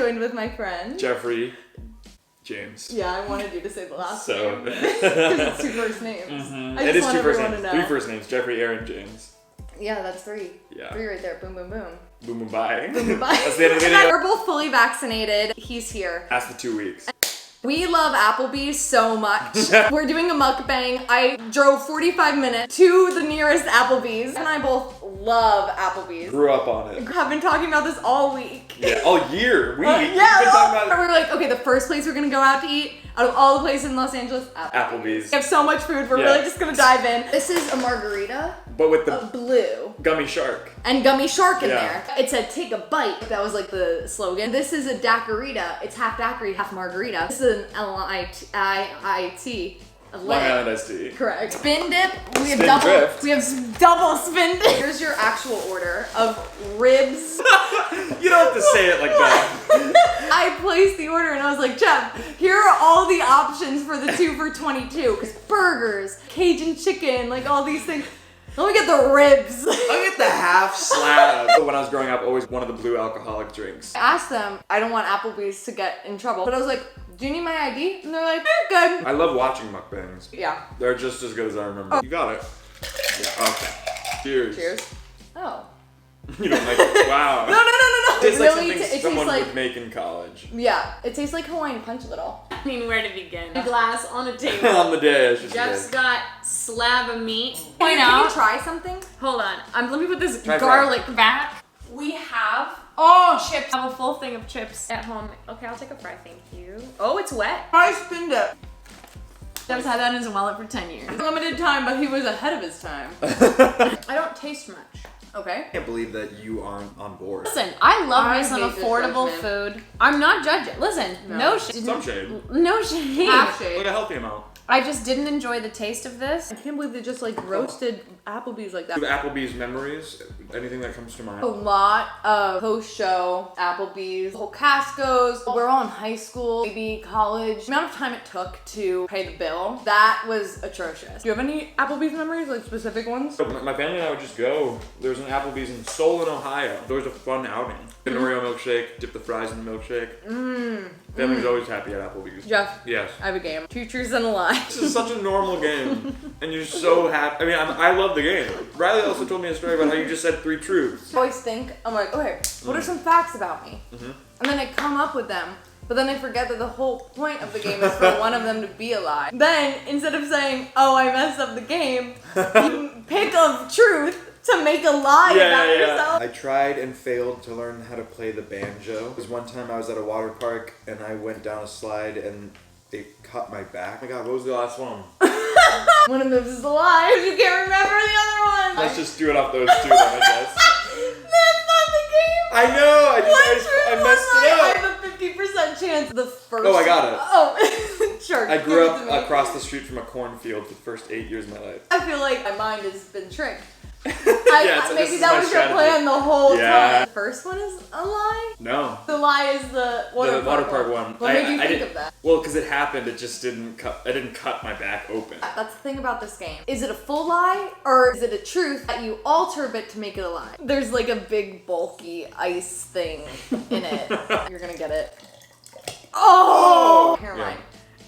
joined with my friend. Jeffrey James. Yeah, I wanted you to say the last name. So. Because it's 2 first names. Mm-hmm. I It just is want 2 first everyone names. to know. 3 first names. Jeffrey, Aaron, James. Yeah, that's 3. Yeah. 3 right there. Boom, boom, boom. Boom, boom, bye. Boom, boom, bye. That's the end of the video. We're both fully vaccinated. He's here. Ask the 2 weeks. We love Applebee's so much. We're doing a mukbang. I drove 45 minutes to the nearest Applebee's, and I both love Applebee's. Grew up on it. I've been talking about this all week. Yeah, all year. We've been Yeah, talking about we're like, okay, the first place we're gonna go out to eat, out of all the places in Los Angeles, Applebee's. We have so much food, we're really just gonna dive in. This is a margarita. But with the blue. gummy shark. And gummy shark in Yeah. there. It said, take a bite. That was like the slogan. This is a daiquirita. It's half daiquiri, half margarita. This is an L-I-T. Long Island iced tea. Correct. Spin dip. We have Spin double. drift. We have double spin dip. Here's your actual order of ribs. You don't have to say it like that. I placed the order and I was like, Jeff, here are all the options for the 2 for $22. Because burgers, Cajun chicken, like all these things. Let me get the ribs. I'll get the half slab. When I was growing up, always wanted the blue alcoholic drinks. I asked them, I don't want Applebee's to get in trouble. But I was like, do you need my ID? And they're like, good. I love watching mukbangs. Yeah. They're just as good as I remember. You got it. Yeah, okay. Cheers. Cheers. Oh. You don't like it? Wow. No. It tastes like really something it someone tastes like, would make in college. yeah, it tastes like Hawaiian Punch a little. I mean, where to begin? A glass on a table. On the day, I should Jeff's say. got slab of meat. Can you try something? Hold on. Let me put this Try garlic back. We have chips. I have a full thing of chips at home. Okay, I'll take a fry, thank you. Oh, it's wet. I spinned it. Jeff's had that in his wallet for 10 years. Limited time, but he was ahead of his time. I don't taste much. Okay. I can't believe that you aren't on board. Listen, I love me some hate this affordable judgment. food. I'm not judging. Listen, no shade. Some shade. No shade. Half shade. Like a healthy amount. I just didn't enjoy the taste of this. I can't believe they just like roasted Applebee's like that. Applebee's memories, anything that comes to mind? A lot of post-show Applebee's. The whole cast goes. We're all in high school, maybe college. The amount of time it took to pay the bill, that was atrocious. Do you have any Applebee's memories, like specific ones? So my family and I would just go. There was an Applebee's in Solon, Ohio. There was a fun outing. An Oreo milkshake, dip the fries in the milkshake. Family was always happy at Applebee's. Jeff, Yes. I have a game. 2 truths and a lie. This is such a normal game, and you're so happy. I mean, I love the game. Riley also told me a story about how you just said 3 truths. I always think, I'm like, okay, what are some facts about me? And then I come up with them, but then I forget that the whole point of the game is for one of them to be a lie. Then, instead of saying, oh, I messed up the game, you pick a truth to make a lie about yourself. I tried and failed to learn how to play the banjo. There was one time I was at a water park and I went down a slide and it cut my back. Oh my god, what was the last one? One of those is a lie. You can't remember the other one. Let's just do it off those 2 then, I guess. That's not the game. I know, I messed it I up. have a 50% chance the first. Oh, I got it. Oh, sure. I grew give it to me. up across the street from a cornfield for the first 8 years of my life. I feel like my mind has been tricked. Yeah, so this maybe is that my was strategy. your plan the whole Yeah. time. The first one is a lie? No. The lie is the water park one. What made you I think didn't- of that? Well, because it happened, it just didn't cut. I didn't cut my back open. That's the thing about this game. Is it a full lie or is it a truth that you alter a bit to make it a lie? There's like a big bulky ice thing in it. You're gonna get it. Oh! Never mind.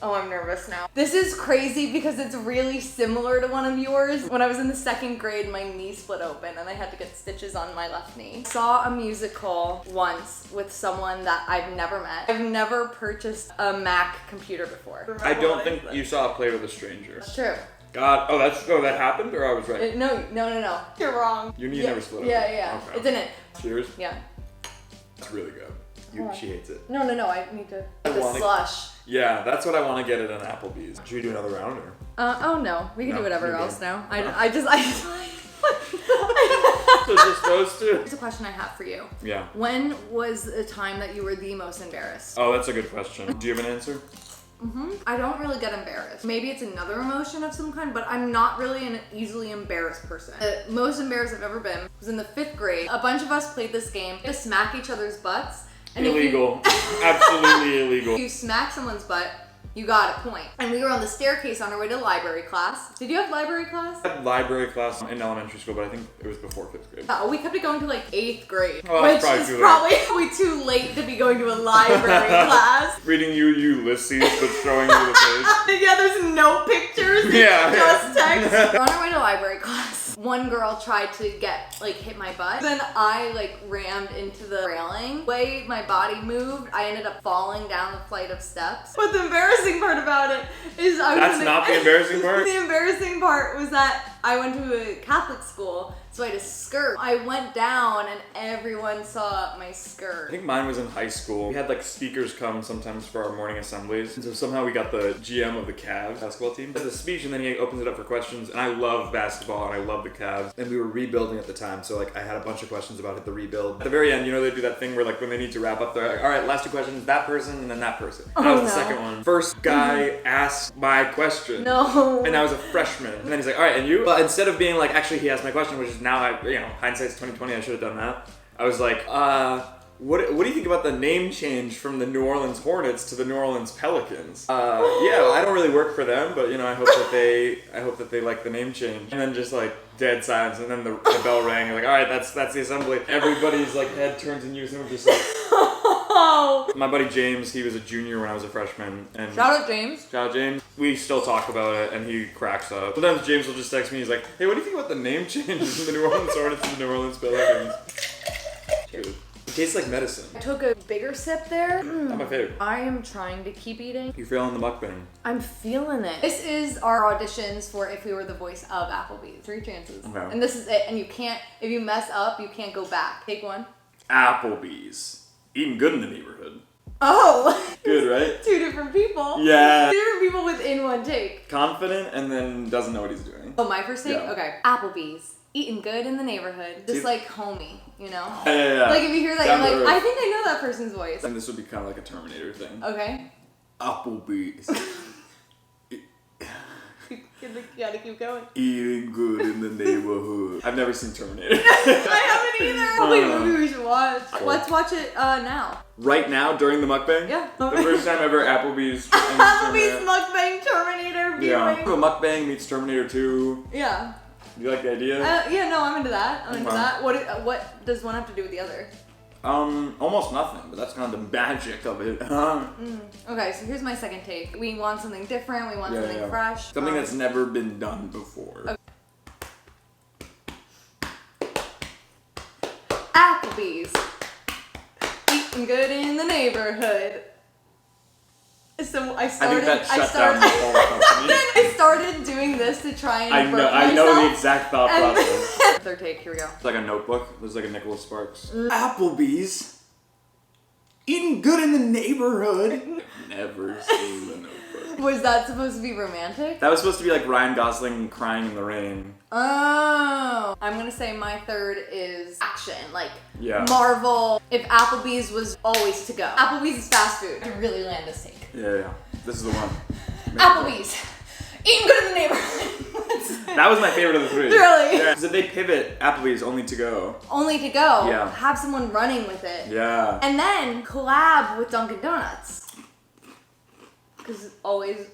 Oh, I'm nervous now. This is crazy because it's really similar to one of yours. When I was in the 2nd grade, my knee split open and I had to get stitches on my left knee. Saw a musical once with someone that I've never met. I've never purchased a Mac computer before. I don't think you saw a Play with a Stranger. That's true. God, that happened, or I was right? No. You're wrong. Your knee never split open. Yeah. Okay. It's in it. Cheers. Yeah. It's really good. She hates it. No. I need to. I The wanna- slush. Yeah, that's what I want to get at an Applebee's. Should we do another round or? Oh no. We can No, do whatever you're else good. now. No. I just. So you're supposed to. Here's a question I have for you. Yeah. When was the time that you were the most embarrassed? Oh, that's a good question. Do you have an answer? I don't really get embarrassed. Maybe it's another emotion of some kind, but I'm not really an easily embarrassed person. The most embarrassed I've ever been was in the 5th grade. A bunch of us played this game to smack each other's butts. And Illegal. Absolutely illegal. If you smack someone's butt, you got a point. And we were on the staircase on our way to library class. Did you have library class? I had library class in elementary school, but I think it was before 5th grade. Oh, we kept it going to like 8th grade. Oh, which that's is probably probably too late to be going to a library class. Reading you Ulysses, but showing you the page. Yeah, there's no pictures, it's Yeah. just text. We're on our way to library class. One girl tried to hit my butt. Then I rammed into the railing. The way my body moved, I ended up falling down the flight of steps. But the embarrassing part about it is That's not the embarrassing part? The embarrassing part was that I went to a Catholic school, so I had a skirt. I went down and everyone saw my I skirt. think mine was in high school. We had speakers come sometimes for our morning assemblies. And so somehow we got the GM of the Cavs basketball team. He does a speech and then he opens it up for questions. And I love basketball and I love the Cavs. And we were rebuilding at the time, so I had a bunch of questions about the rebuild. At the very end, they do that thing where when they need to wrap up, they're like, all right, last 2 questions, that person and then that person. And that was the second one. First guy asked my question. No. And I was a freshman. And then he's like, all right, and you? But instead of being actually he asked my question, which is now, hindsight's 2020, I should have done that. I was like, what do you think about the name change from the New Orleans Hornets to the New Orleans Pelicans? Yeah, I don't really work for them, but I hope that they like the name change. And then just dead silence, and then the bell rang. All right, that's the assembly. Everybody's head turns in unison. We're just My buddy James, he was a junior when I was a freshman. And Shout out James. Shout out James. We still talk about it, and he cracks up. Sometimes James will just text me. He's like, "Hey, what do you think about the name changes from the New Orleans Hornets to the New Orleans Pelicans?" Good. It tastes like medicine. I took a bigger sip there. Not my favorite. I am trying to keep eating. You feeling the mukbang? I'm feeling it. This is our auditions for if we were the voice of Applebee's. 3 chances. Okay. And this is it. And you can't, if you mess up, you can't go back. Take one. Applebee's. Eating good in the neighborhood. Oh. Good, right? 2 different people. Yeah. 2 different people within one take. Confident and then doesn't know what he's doing. Oh, my first take? Yeah. Okay. Applebee's. Eating good in the neighborhood. Just homie, Yeah. If you hear that, Down you're the like, road. I think I know that person's voice. And this would be kind of like a Terminator thing. Okay. Applebee's. You gotta keep going. Eating good in the neighborhood. I've never seen Terminator. I haven't either. Probably a movie we should watch. Let's watch it now. Right now, during the mukbang? Yeah. The first time ever Applebee's. Applebee's mukbang Terminator viewing. Yeah. Mukbang meets Terminator 2. Yeah. You like the idea? Yeah, no, I'm into that. I'm into Okay. that. What does one have to do with the other? Almost nothing, but that's kind of the magic of it. Okay, so here's my second take. We want something different. We want something fresh. Something that's never been done before. Okay. Applebee's. Eating good in the neighborhood. So I started. I think that shut down the whole company. I started doing this to try and burp I know the myself. exact thought process. Third take, here we go. It's like a notebook. There's like a Nicholas Sparks. Applebee's. Eating good in the neighborhood. Never seen the notebook. Was that supposed to be romantic? That was supposed to be like Ryan Gosling crying in the rain. Oh. I'm gonna say my third is action. Yeah. Marvel. If Applebee's was always to go. Applebee's is fast food. I really land this take. Yeah. This is the one. Applebee's. Eating good in the neighborhood. That was my favorite of the 3. Really? Yeah. So they pivot Applebee's only to go. Only to go. Yeah. Have someone running with it. Yeah. And then collab with Dunkin' Donuts. Because always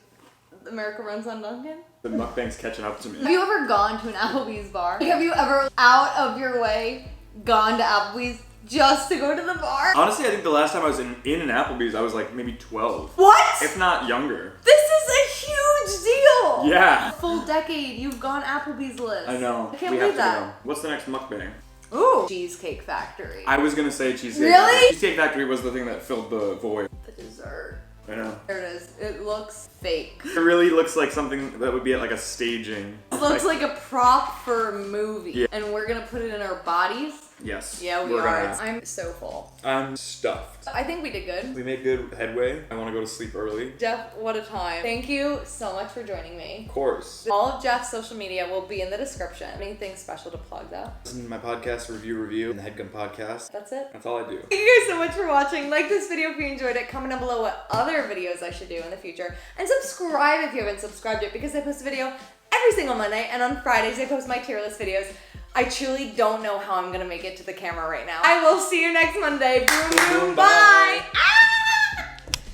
America runs on Dunkin'. The mukbang's catching up to me. Have you ever gone to an Applebee's bar? Have you ever, out of your way, gone to Applebee's just to go to the bar? Honestly, I think the last time I was in an Applebee's, I was maybe 12. What? If not younger. This is a huge deal! Yeah. A full decade, you've gone Applebee's list. I know. I can't we believe have to that. go. What's the next mukbang? Ooh. Cheesecake Factory. I was gonna say Cheesecake Really? Factory. Cheesecake Factory was the thing that filled the void. The dessert. I know. There it is. It looks fake. It really looks like something that would be at a staging. It looks like a prop for a movie. Yeah. And we're gonna put it in our bodies. Yes. Yeah, we we're are. gonna- I'm so full. I'm stuffed. I think we did good. We made good headway. I want to go to sleep early. Jeff, what a time. Thank you so much for joining me. Of course. All of Jeff's social media will be in the description. Anything special to plug though? Listen to my podcast, Review, and the Headgun Podcast. That's it. That's all I do. Thank you guys so much for watching. Like this video if you enjoyed it. Comment down below what other videos I should do in the future. And subscribe if you haven't subscribed yet because I post a video every single Monday. And on Fridays I post my tier list videos. I truly don't know how I'm gonna make it to the camera right now. I will see you next Monday. Boom, boom, bye.